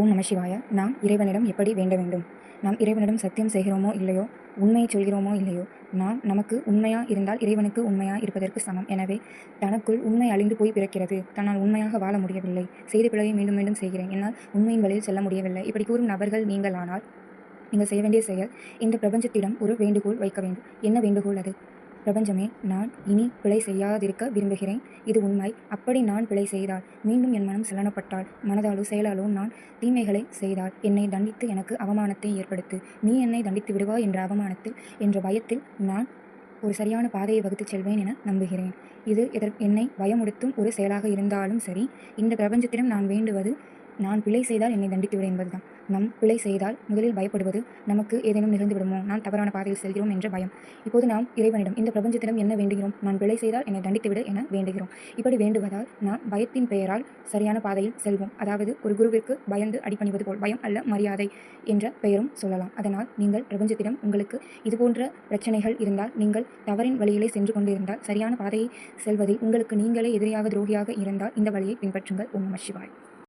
ஓம் நம சிவாய. நாம் இறைவனிடம் எப்படி வேண்ட வேண்டும்? நாம் இறைவனிடம் சத்தியம் செய்கிறோமோ இல்லையோ, உண்மையை சொல்கிறோமோ இல்லையோ, நமக்கு உண்மையா இருந்தால் இறைவனுக்கு உண்மையா இருப்பதற்கு சமம். எனவே தனக்குள் உண்மை அழிந்து போய் பிறக்கிறது. தன்னால் உண்மையாக வாழ முடியவில்லை. செய்த பிழையை மீண்டும் மீண்டும் செய்கிறேன். என்னால் உண்மையின் வழியில் செல்ல முடியவில்லை. இப்படி கூறும் நபர்கள் நீங்கள் ஆனால், நீங்கள் செய்ய வேண்டிய செயல், இந்த பிரபஞ்சத்திடம் ஒரு வேண்டுகோள் வைக்க வேண்டும். என்ன வேண்டுகோள் அது? பிரபஞ்சமே, நான் இனி பிழை செய்யாதிருக்க விரும்புகிறேன். இது உண்மை. அப்படி நான் பிழை செய்தால், மீண்டும் என் மனம் சலனப்பட்டால், மனதாலோ செயலாலோ நான் தீமைகளை செய்தால், என்னை தண்டித்து எனக்கு அவமானத்தை ஏற்படுத்து. நீ என்னை தண்டித்து விடுவாய் என்ற அவமானத்தில், என்ற பயத்தில் நான் ஒரு சரியான பாதையை வகுத்துச் செல்வேன் என நம்புகிறேன். இது என்னை பயமுடுத்தும் ஒரு செயலாக இருந்தாலும் சரி, இந்த பிரபஞ்சத்திடம் நான் வேண்டுவது, நான் பிழை செய்தால் என்னை தண்டித்து விடு என்பதுதான். நம் பிழை செய்தால் முதலில் பயப்படுவது, நமக்கு ஏதேனும் நிகழ்ந்து விடுமோ, நான் தவறான பாதையில் செல்கிறோம் என்ற பயம். இப்போது நாம் இறைவனிடம், இந்த பிரபஞ்சத்திடம் என்ன வேண்டுகிறோம்? நான் பிழை செய்தால் என்னை தண்டித்து விடு என வேண்டுகிறோம். இப்படி வேண்டுவதால் நாம் பயத்தின் பெயரால் சரியான பாதையில் செல்வோம். அதாவது ஒரு குருவிற்கு பயந்து அடிபணிவது போல். பயம் அல்ல, மரியாதை என்ற பெயரும் சொல்லலாம். அதனால் நீங்கள் பிரபஞ்சத்திடம், உங்களுக்கு இதுபோன்ற பிரச்சனைகள் இருந்தால், நீங்கள் தவறின் வழியிலே சென்று கொண்டிருந்தால், சரியான பாதையை செல்வதில் உங்களுக்கு நீங்களே எதிரியாக துரோகியாக இருந்தால், இந்த வழியை பின்பற்றுங்கள். ஓம் நம சிவாய்.